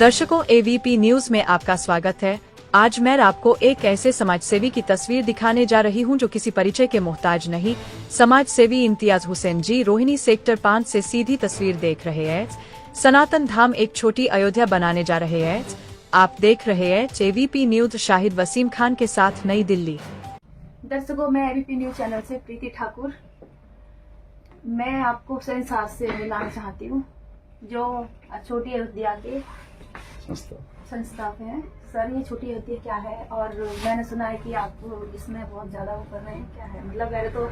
दर्शकों, AVP news में आपका स्वागत है। आज मैं आपको एक ऐसे समाजसेवी की तस्वीर दिखाने जा रही हूं जो किसी परिचय के मोहताज नहीं। समाजसेवी इम्तियाज हुसैन जी रोहिणी सेक्टर 5 से सीधी तस्वीर देख रहे हैं। सनातन धाम एक छोटी अयोध्या बनाने जा रहे हैं। आप देख रहे हैं एवीपी न्यूज। शाहिद वसीम खान के साथ, नई दिल्ली। दर्शकों, मैं एवीपी न्यूज चैनल से प्रीति ठाकुर। मैं आपको संसार से मिलाना चाहती हूँ जो छोटी अयोध्या के संस्थापक हैं। सर, ये छोटी अयोध्या क्या है? और मैंने सुना है कि आप इसमें बहुत ज्यादा वो कर रहे हैं, क्या है? मतलब पहले तो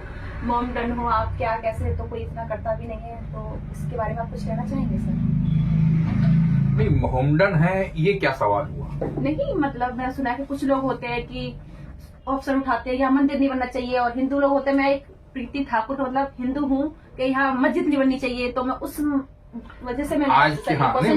मॉम डन हो आप, क्या कैसे, तो कोई इतना करता भी नहीं है, तो इसके बारे में आप कुछ कहना चाहेंगे सर? नहीं, मोहम्मडन है ये क्या सवाल हुआ? नहीं, मतलब मैंने सुना है कि कुछ लोग होते हैं कि ऑप्शन उठाते हैं यहाँ मंदिर नहीं बनना चाहिए, और हिंदू लोग होते हैं, मैं एक प्रीति ठाकुर तो मतलब हिंदू हूँ, कि यहाँ मस्जिद नहीं बननी चाहिए, तो मैं उस वजह से मैंने आज की हाँ नहीं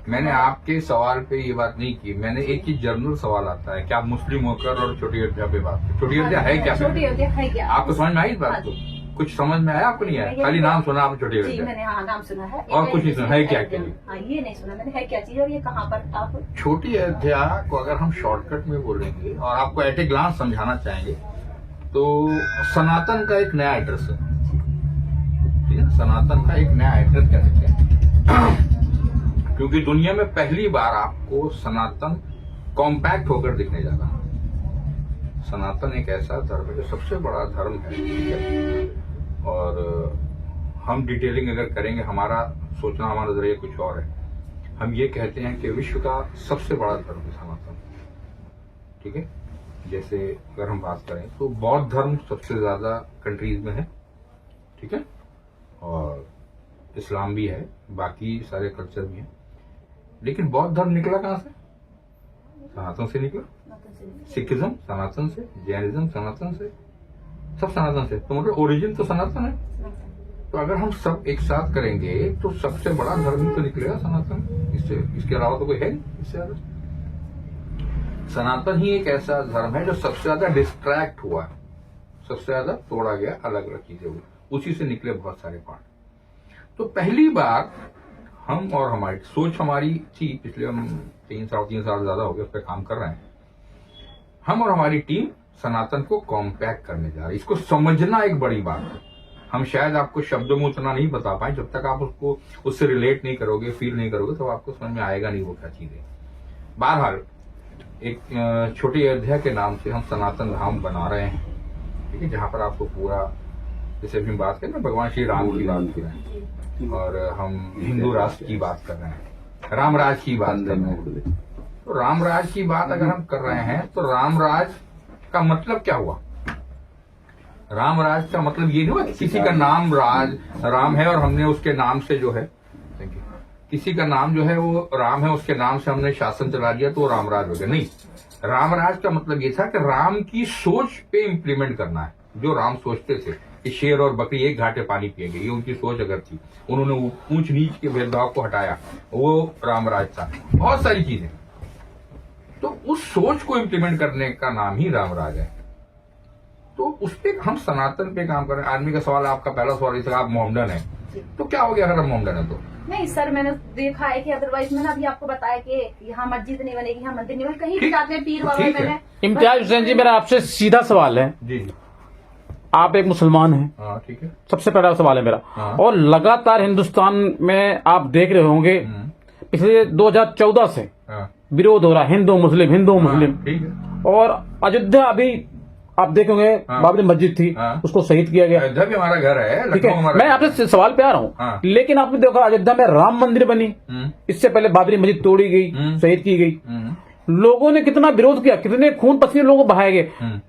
मैंने आपके सवाल पे ये बात नहीं की। मैंने एक ही जनरल सवाल आता है कि आप मुस्लिम होकर और छोटी अयोध्या पे बात करें। छोटी अयोध्या है क्या? छोटी अयोध्या है क्या? आपको समझ में आई इस बात को? कुछ समझ में आया? आपको नहीं आया? खाली नाम सुना आपने छोटी अयोध्या? मैंने नाम सुना है और कुछ नहीं सुना है? क्या क्या? ये नहीं सुना मैंने, है क्या चीज और ये कहाँ पर? आप छोटी अयोध्या को अगर हम शॉर्टकट में बोलेंगे और आपको एट ए ग्लांस समझाना चाहेंगे तो सनातन का एक नया एड्रेस है। ठीक है, सनातन का एक नया एड्रेस कह सकते हैं, क्योंकि दुनिया में पहली बार आपको सनातन कॉम्पैक्ट होकर दिखने जा रहा है। सनातन एक ऐसा धर्म है जो सबसे बड़ा धर्म है, ठीक है? और हम डिटेलिंग अगर करेंगे, हमारा सोचना, हमारा नजरिया कुछ और है। हम ये कहते हैं कि विश्व का सबसे बड़ा धर्म है सनातन, ठीक है? जैसे अगर हम बात करें तो बौद्ध धर्म सबसे ज्यादा कंट्रीज में है, ठीक है? और इस्लाम भी है, बाकी सारे कल्चर भी हैं, लेकिन बौद्ध धर्म निकला कहां से? सनातन से निकला। सिखिज्म सनातन से, जैनिज्म सनातन से, सब सनातन से। तो मतलब ओरिजिन तो सनातन है। तो अगर हम सब एक साथ करेंगे तो सबसे बड़ा धर्म ही तो निकलेगा सनातन। इसके अलावा तो कोई है नहीं। इससे ज्यादा सनातन ही एक ऐसा धर्म है जो सबसे ज्यादा डिस्ट्रैक्ट हुआ है, सबसे ज्यादा तोड़ा गया, अलग अलग चीजें हुई, उसी से निकले बहुत सारे पार्ट। तो पहली बार हम और हमारी सोच हमारी थी, पिछले हम 3-3.5 साल ज्यादा हो गए उस पर काम कर रहे हैं। हम और हमारी टीम सनातन को कॉम्पैक्ट करने जा रही है। इसको समझना एक बड़ी बात है। हम शायद आपको शब्दों में उतना नहीं बता पाए, जब तक आप उससे रिलेट नहीं करोगे, फील नहीं करोगे, तो आपको समझ में आएगा नहीं वो क्या चीज है। बहरहाल एक छोटी अयोध्या के नाम से हम सनातन धाम बना रहे हैं, ठीक है? जहां पर आपको पूरा, जैसे भी हम बात करें ना, भगवान श्री राम की बात कर रहे हैं, और हम हिंदू राष्ट्र की बात कर रहे हैं, रामराज की बात कर रहे हैं। तो रामराज की बात अगर हम कर रहे हैं तो रामराज का मतलब क्या हुआ? रामराज का मतलब ये नहीं हुआ किसी का नाम राम है और हमने उसके नाम से जो है, किसी का नाम जो है वो राम है, उसके नाम से हमने शासन चला दिया तो रामराज हो गया। नहीं, रामराज का मतलब ये था कि राम की सोच पे इम्प्लीमेंट करना है। जो राम सोचते थे कि शेर और बकरी एक घाटे पानी पिएंगे, ये उनकी सोच अगर थी, उन्होंने ऊंच नीच के भेदभाव को हटाया, वो रामराज था। बहुत सारी चीजें, तो उस सोच को इम्प्लीमेंट करने का नाम ही रामराज है। तो उस पर हम सनातन पे काम कर रहे हैं। आदमी का सवाल, आपका पहला सवाल इसका, आप मोहम्मडन है तो क्या हो गया अगर हम मोहम्मडन है तो? नहीं सर, मैंने देखा है कि अदरवाइज मैंने अभी आपको बताया कि यहाँ मस्जिद नहीं बनेगी, यहाँ मंदिर नहीं बनेगी, कहीं भी जाते हैं पीर बाबा। मैंने इम्तियाज हुसैन जी, मेरा आपसे सीधा सवाल है। जी, आप एक मुसलमान हैं, हाँ ठीक है, सबसे पहला सवाल है मेरा। हाँ। और लगातार हिंदुस्तान में आप देख रहे होंगे पिछले 2014 से हाँ, विरोध हो रहा है, हिंदू मुस्लिम। ठीक है। और अयोध्या अभी आप देखेंगे, हाँ। बाबरी मस्जिद थी, हाँ। उसको शहीद किया गया। अयोध्या भी हमारा घर है, ठीक लखनऊ है, हमारा। मैं आपसे सवाल पे आ रहा हूँ। हाँ। लेकिन आपने देखा अयोध्या में राम मंदिर बनी, इससे पहले बाबरी मस्जिद तोड़ी गई, शहीद की गई। लोगों ने कितना विरोध किया, कितने खून पसीने लोगों को बहाए गए।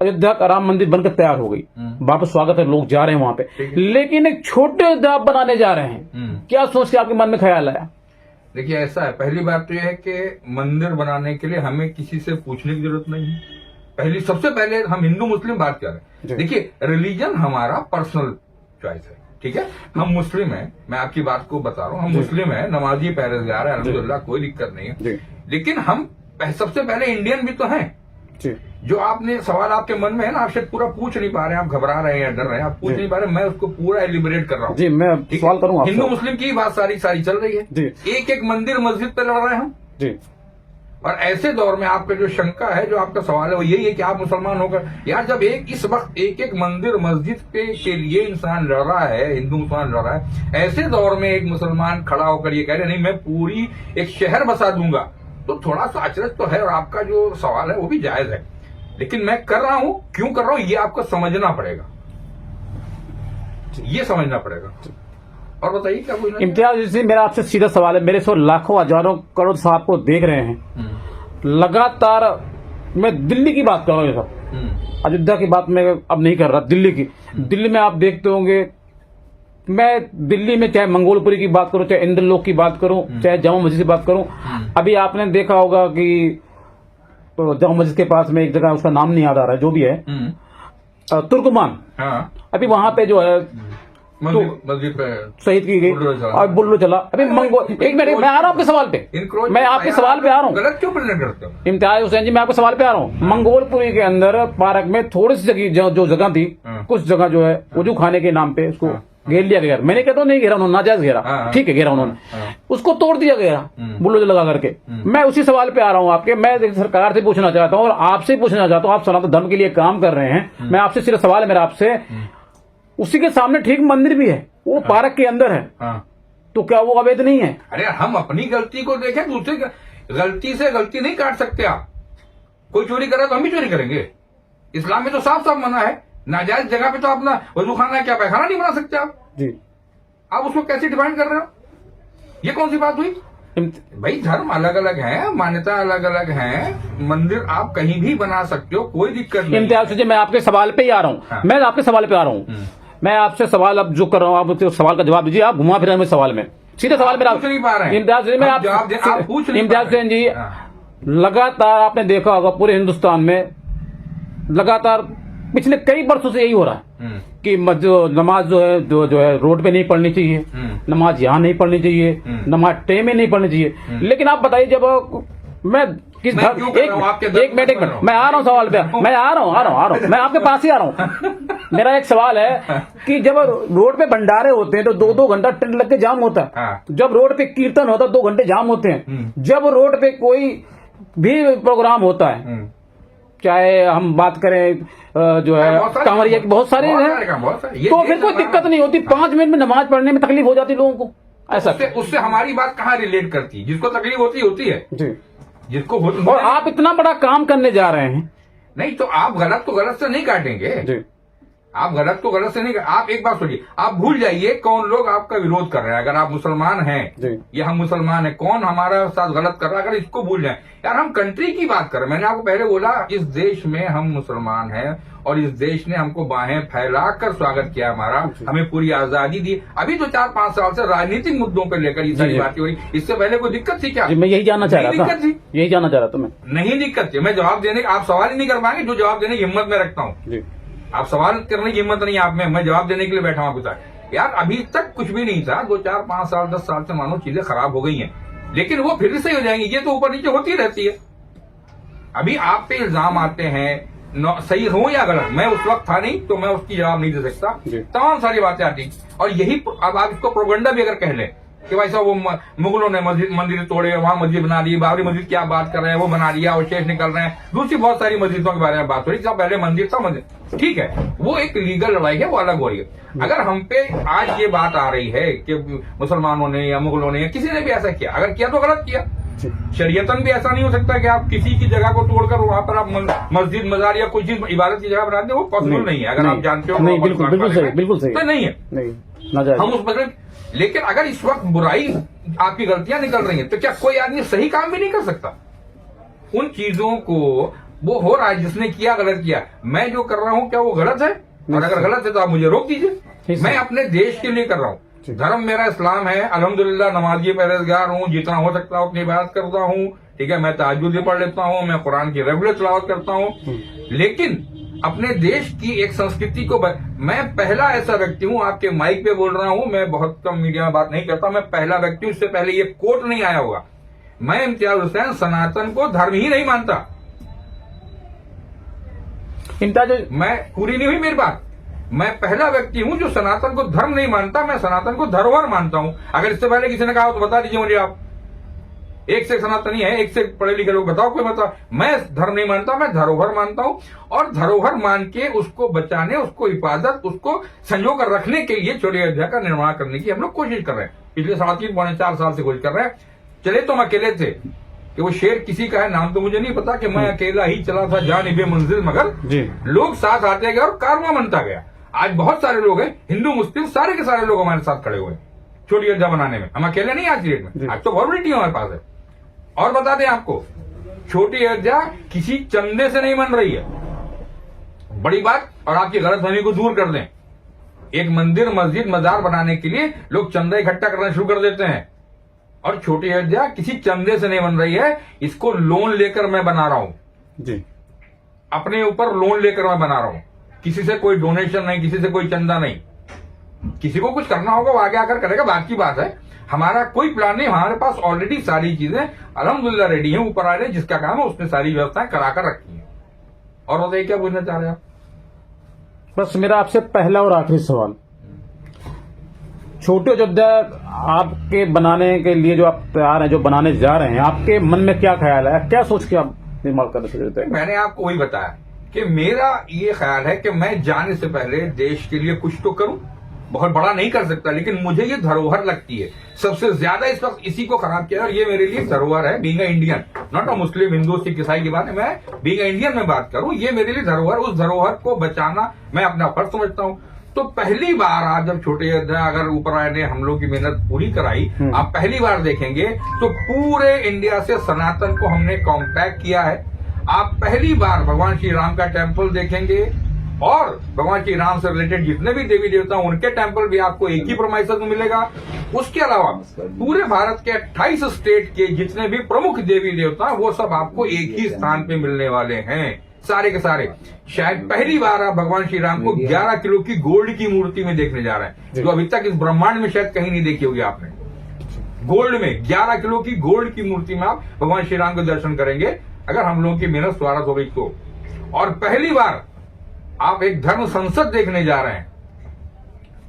अयोध्या का राम मंदिर बनकर तैयार हो गई, वापस स्वागत है, लोग जा रहे हैं वहां पे। लेकिन एक छोटे अयोध्या बनाने जा रहे हैं, क्या सोच के आपके मन में ख्याल आया? देखिए, ऐसा है, पहली बात तो यह है कि मंदिर बनाने के लिए हमें किसी से पूछने की जरूरत नहीं है। सबसे पहले हम हिंदू मुस्लिम बात कर रहे हैं। देखिए, रिलीजन हमारा पर्सनल चॉइस है, ठीक है? हम मुस्लिम हैं, मैं आपकी बात को बता रहा हूँ, हम मुस्लिम हैं, नमाजी पहरेदार है, अल्हम्दुलिल्लाह, कोई दिक्कत नहीं है। लेकिन हम सबसे पहले इंडियन भी तो हैं, जी। जो आपने सवाल आपके मन में है ना, आपसे पूरा पूछ नहीं पा रहे हैं, आप घबरा रहे हैं या डर रहे हैं, आप पूछ नहीं पा रहे, मैं उसको पूरा एलिबरेट कर रहा हूँ। जी, मैं सवाल करूंगा आपसे। हिंदू मुस्लिम की बात सारी चल रही है जी। एक एक मंदिर मस्जिद पे लड़ रहे हैं हम जी। और ऐसे दौर में आपका जो शंका है, जो आपका सवाल है, वो यही है कि आप मुसलमान होकर यार, जब इस वक्त एक एक मंदिर मस्जिद पे के लिए इंसान लड़ रहा है, हिंदू मुसलमान लड़ रहा है, ऐसे दौर में एक मुसलमान खड़ा होकर ये कह रहे नहीं मैं पूरी एक शहर बसा दूंगा, तो थोड़ा सा अचरज तो है। और आपका जो सवाल है वो भी जायज है, लेकिन मैं कर रहा हूं, क्यों कर रहा हूं, ये आपको समझना पड़ेगा, ये समझना पड़ेगा। और बताइए क्या पूछना? इम्तियाज जी, मेरा आपसे सीधा सवाल है, मेरे सो लाखों हजारों करोड़ साहब को देख रहे हैं, लगातार मैं दिल्ली की बात कर रहा हूँ, साहब अयोध्या की बात मैं अब नहीं कर रहा, दिल्ली की। दिल्ली में आप देखते होंगे, मैं दिल्ली में चाहे मंगोलपुरी की बात करूं, चाहे इंद्रलोक की बात करूं, चाहे जामा मस्जिद की बात करूं, अभी आपने देखा होगा कि तो जामा मस्जिद के पास में एक जगह, उसका नाम नहीं याद आ रहा है, जो भी है, तुर्कमान, हाँ। अभी वहां पे जो है मस्जिद पे शहीद की गई और बुल्लो चला। अभी एक मिनट, मैं आ रहा हूँ आपके सवाल पे, मैं आपके सवाल पे आ रहा हूँ। गलत क्यों प्रेजेंट करते हो? इम्तियाज हुसैन जी, मैं आपके सवाल पे आ रहा हूँ। मंगोलपुरी के अंदर पार्क में थोड़ी सी जगह जो जगह थी, कुछ जगह जो है वजू खाने के नाम पे उसको घेर लिया गया। मैंने कहता हूँ नहीं घेरा उन्होंने, नाजायज घेरा, ठीक है घेरा उन्होंने, उसको तोड़ दिया गया बुलडोजर लगा करके। मैं उसी सवाल पे आ रहा हूँ आपके, मैं सरकार से पूछना चाहता हूँ और आपसे पूछना चाहता हूँ, आप सनातन धर्म के लिए काम कर रहे हैं, मैं आपसे सीधा सवाल है मेरा आपसे, उसी के सामने ठीक मंदिर भी है, वो पार्क के अंदर है, तो क्या वो अवैध नहीं है? अरे हम अपनी गलती को देखें, दूसरे गलती से गलती नहीं काट सकते आप। कोई चोरी करे तो हम भी चोरी करेंगे, इस्लाम में तो साफ साफ मना है। नाजायज जगह पे तो अपना वजू खाना है, क्या पैखाना नहीं बना सकते आप जी। आप उसको कैसे डिफाइन कर रहे हो? ये कौन सी बात हुई भाई? धर्म अलग अलग है, मान्यता अलग अलग है, मंदिर आप कहीं भी बना सकते हो, कोई दिक्कत नहीं। इम्तियाज जी, मैं आपके सवाल पे ही आ रहा हूँ। हाँ। मैं आपके सवाल पे आ रहा हूँ, मैं आपसे सवाल अब जो कर रहा हूँ, आप उस सवाल का जवाब दीजिए। आप घुमा फिरा मेरे सवाल में, सीधे सवाल मेरा पूछ नहीं पा रहे हैं। इम्तियाज जी, मैं आप पूछ नहीं इम्तियाज हुसैन जी, लगातार आपने देखा होगा पूरे हिंदुस्तान में लगातार पिछले कई वर्षों से यही हो रहा है कि नमाज जो है रोड पे नहीं पढ़नी चाहिए, नमाज यहाँ नहीं पढ़नी चाहिए, नमाज टाइम में नहीं पढ़नी चाहिए। लेकिन आप बताइए, जब मैं किस एक मिनट मैं आ रहा हूँ सवाल पे, मैं आ रहा हूँ मैं आपके पास ही आ रहा हूँ। मेरा एक सवाल है कि जब रोड पे भंडारे होते हैं तो 2-2 घंटा ट्रेन लग के जाम होता है, जब रोड पे कीर्तन होता है 2 घंटे जाम होते हैं, जब रोड पे कोई भी प्रोग्राम होता है, चाहे हम बात करें जो है कांवरिया की, बहुत सारे हैं, तो फिर कोई दिक्कत नहीं होती, 5 मिनट में नमाज पढ़ने में तकलीफ हो जाती लोगों को। ऐसा उससे हमारी बात कहाँ रिलेट करती है? जिसको तकलीफ होती है जी, जिसको और आप इतना बड़ा काम करने जा रहे हैं, नहीं तो आप गलत को गलत से नहीं काटेंगे जी। आप गलत को गलत से नहीं, आप एक बात सोचिए, आप भूल जाइए कौन लोग आपका विरोध कर रहे हैं। अगर आप मुसलमान हैं, ये हम मुसलमान हैं, कौन हमारा साथ गलत कर रहा है, अगर इसको भूल जाए यार, हम कंट्री की बात कर रहे हैं। मैंने आपको पहले बोला, इस देश में हम मुसलमान हैं और इस देश ने हमको बाहें फैलाकर स्वागत किया हमारा, हमें पूरी आजादी दी। अभी तो 4-5 साल से राजनीतिक मुद्दों पर लेकर ये सारी बातें हो रही, इससे पहले कोई दिक्कत थी क्या? मैं यही जानना चाह रहा था, दिक्कत थी, यही जानना चाह रहा था मैं। नहीं दिक्कत थी, मैं जवाब देने, आप सवाल ही नहीं कर पाएंगे, जो जवाब देने की हिम्मत में रखता हूँ। आप सवाल करने की हिम्मत नहीं आप में, मैं जवाब देने के लिए बैठा हूं आपके साथ। यार अभी तक कुछ भी नहीं था, 2-4-5 साल 10 साल से मानो चीजें खराब हो गई हैं, लेकिन वो फिर से हो जाएंगी, ये तो ऊपर नीचे होती रहती है। अभी आप पे इल्जाम आते हैं, सही हो या गलत, मैं उस वक्त था नहीं तो मैं उसकी जवाब नहीं दे सकता, तमाम सारी बातें आती। और यही अब आप इसको प्रोपेगेंडा भी अगर कह लें कि भाई साहब वो मुगलों ने मंदिर तोड़े, वहां मस्जिद बना दी, बाबरी मस्जिद की आप बात कर रहे हैं, वो बना दिया, अवशेष निकल रहे हैं, दूसरी बहुत सारी मस्जिदों के बारे में बात हो रही है, पहले मंदिर था, मंदिर ठीक है, वो एक लीगल लड़ाई है, वो अलग हो रही है। अगर हम पे आज ये बात आ रही है कि मुसलमानों ने या मुगलों ने या किसी ने भी ऐसा किया, अगर किया तो गलत किया, शरीयतन भी ऐसा नहीं हो सकता कि आप किसी की जगह को तोड़कर वहां पर आप मस्जिद मजार या कोई चीज इबादत की जगह बना दें, वो पॉसिबल नहीं है। अगर आप जानते हो बिल्कुल सही तो नहीं है, हम उस बदले। लेकिन अगर इस वक्त बुराई आपकी गलतियां निकल रही हैं, तो क्या कोई आदमी सही काम भी नहीं कर सकता? उन चीजों को वो हो रहा है जिसने किया, गलत किया, मैं जो कर रहा हूं क्या वो गलत है? और अगर गलत है तो आप मुझे रोक दीजिए। मैं अपने देश के लिए कर रहा हूं, धर्म मेरा इस्लाम है, अल्हम्दुलिल्लाह नमाजी परहेजगार हूं, जितना हो सकता है उतनी इबादत करता हूं, ठीक है, मैं तहज्जुद भी पढ़ लेता हूं, मैं कुरान की रेगुलर तिलावत करता हूं, लेकिन अपने देश की एक संस्कृति को मैं पहला ऐसा व्यक्ति हूं, आपके माइक पे बोल रहा हूं, मैं बहुत कम मीडिया में बात नहीं करता, मैं पहला व्यक्ति हूं, इससे पहले ये कोट नहीं आया होगा, मैं इम्तियाज हुसैन सनातन को धर्म ही नहीं मानता, इम्तियाज, मैं पूरी नहीं हुई मेरी बात। मैं पहला व्यक्ति हूं जो सनातन को धर्म नहीं मानता, मैं सनातन को धरोहर मानता हूं। अगर इससे पहले किसी ने कहा तो बता दीजिए मुझे आप। एक से सनातनी है, एक से पढ़े लिखे लोग बताओ कोई बता। मैं धर्म नहीं मानता, मैं धरोहर मानता हूं, और धरोहर मान के उसको बचाने, उसको हिफाजत, उसको संजो कर रखने के लिए छोटी अयोध्या का निर्माण करने की हम लोग कोशिश कर रहे हैं। पिछले 3.5-4 साल से कोशिश कर रहे हैं। चले तो हम अकेले थे कि वो शेर किसी का है, नाम तो मुझे नहीं पता, कि मैं अकेला ही चला था जानिबे मंजिल, मगर लोग साथ आते गए और कारवां बनता गया। आज बहुत सारे लोग हैं, हिंदू मुस्लिम सारे के सारे लोग हमारे साथ खड़े हुए हैं छोटी अयोध्या बनाने में। हम अकेले नहीं आज की डेट में, आज तो बहुत बड़ी टीम हमारे पास है। और बता दें आपको, छोटी अयोध्या किसी चंदे से नहीं बन रही है, बड़ी बात। और आपकी गलतफहमी को दूर कर दें, एक मंदिर, मस्जिद, मजार बनाने के लिए लोग चंदा इकट्ठा करना शुरू कर देते हैं, और छोटी अयोध्या किसी चंदे से नहीं बन रही है। इसको लोन लेकर मैं बना रहा हूं जी, अपने ऊपर लोन लेकर मैं बना रहा हूं। किसी से कोई डोनेशन नहीं, किसी से कोई चंदा नहीं। किसी को कुछ करना होगा वो आगे आकर करेगा, बाकी बात है। हमारा कोई प्लान नहीं, हमारे पास ऑलरेडी सारी चीजें अल्हम्दुलिल्लाह रेडी हैं। ऊपर आ रहे जिसका काम है उसने सारी व्यवस्थाएं कराकर रखी है। और बताइए क्या पूछना चाह रहे हैं आप? बस मेरा आपसे पहला और आखिरी सवाल, छोटी अयोध्या आपके बनाने के लिए जो आप तैयार हैं, जो बनाने जा रहे हैं, आपके मन में क्या ख्याल है, क्या सोच के आप निर्माण करने से जुड़ते हैं? मैंने आपको वही बताया कि मेरा ये ख्याल है कि मैं जाने से पहले देश के लिए कुछ तो करूं। बहुत बड़ा नहीं कर सकता, लेकिन मुझे ये धरोहर लगती है। सबसे ज्यादा इस वक्त इसी को खराब किया, और ये मेरे लिए धरोहर है। Being a Indian, not a Muslim, Hindu, Sikh, ईसाई की बात है, मैं बीइंग अ इंडियन में बात करूं। ये मेरे लिए धरोहर, उस धरोहर को बचाना मैं अपना फर्ज समझता हूं। तो पहली बार आप जब छोटे अयोध्या, अगर ऊपर आए ने हम लोग की मेहनत पूरी कराई, आप पहली बार देखेंगे तो पूरे इंडिया से सनातन को हमने कॉन्टैक्ट किया है। आप पहली बार भगवान श्री राम का टेम्पल देखेंगे, और भगवान श्री राम से रिलेटेड जितने भी देवी देवता उनके टेम्पल भी आपको एक ही प्रोमाइसेस में मिलेगा। उसके अलावा पूरे भारत के 28 स्टेट के जितने भी प्रमुख देवी देवता वो सब आपको एक ही स्थान पे मिलने वाले हैं, सारे के सारे। शायद पहली बार आप भगवान श्री राम को 11 किलो की गोल्ड की मूर्ति में देखने जा रहे हैं, जो अभी तक इस ब्रह्मांड में शायद कहीं नहीं देखी होगी आपने। गोल्ड में 11 किलो की गोल्ड की मूर्ति में आप भगवान श्री राम के दर्शन करेंगे, अगर हम लोगों की मेहनत स्वागत हो गई तो। और पहली बार आप एक धर्म संसद देखने जा रहे हैं।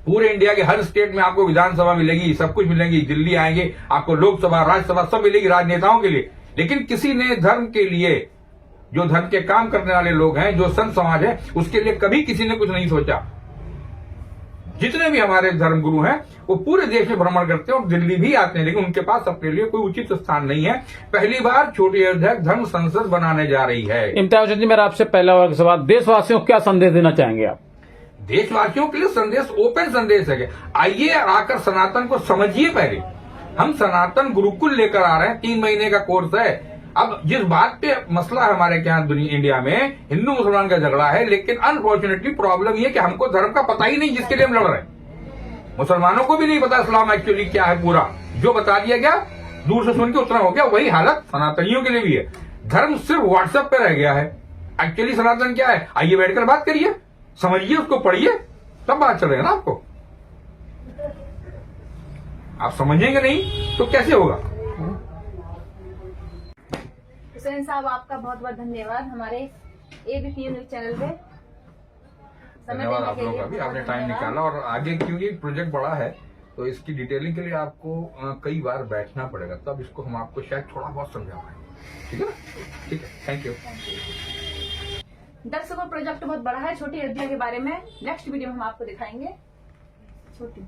पूरे इंडिया के हर स्टेट में आपको विधानसभा मिलेगी, सब कुछ मिलेगी। दिल्ली आएंगे आपको लोकसभा, राज्यसभा सब मिलेगी राजनेताओं के लिए। लेकिन किसी ने धर्म के लिए, जो धर्म के काम करने वाले लोग हैं, जो संत समाज है, उसके लिए कभी किसी ने कुछ नहीं सोचा। जितने भी हमारे धर्म गुरु हैं वो पूरे देश में भ्रमण करते हैं और दिल्ली भी आते हैं, लेकिन उनके पास अपने लिए कोई उचित स्थान नहीं है। पहली बार छोटी अयोध्या धर्म संसद बनाने जा रही है। इम्तियाज जी, मेरा आपसे पहला और सवाल, देशवासियों को क्या संदेश देना चाहेंगे आप? देशवासियों के लिए संदेश, ओपन संदेश है। आइए आकर सनातन को समझिए। पहले हम सनातन गुरुकुल लेकर आ रहे हैं, 3 महीने का कोर्स है। अब जिस बात पे मसला है हमारे यहाँ इंडिया में, हिंदू मुसलमान का झगड़ा है, लेकिन अनफॉर्चुनेटली प्रॉब्लम ये कि हमको धर्म का पता ही नहीं जिसके लिए हम लड़ रहे हैं। मुसलमानों को भी नहीं पता इस्लाम एक्चुअली क्या है। पूरा जो बता दिया गया दूर से सुन के उतना हो गया, वही हालत सनातनियों के लिए भी है। धर्म सिर्फ व्हाट्सएप पे रह गया है। एक्चुअली सनातन क्या है, आइए बैठकर बात करिए, समझिए, उसको पढ़िए, तब बात चलेगा ना। आपको आप समझेंगे नहीं तो कैसे होगा? हुसैन साहब, आपका बहुत बहुत धन्यवाद हमारे एबीपी न्यूज चैनल पे धन्यवाद आप लोगों का भी, आपने टाइम निकाला। और आगे क्योंकि प्रोजेक्ट बड़ा है तो इसकी डिटेलिंग के लिए आपको कई बार बैठना पड़ेगा, तब इसको हम आपको शायद थोड़ा बहुत समझा पाएंगे। ठीक है ना? ठीक है, थैंक यू। दर्शकों, प्रोजेक्ट बहुत बड़ा है छोटी अयोध्या के बारे में। नेक्स्ट वीडियो में हम आपको दिखाएंगे। छोटी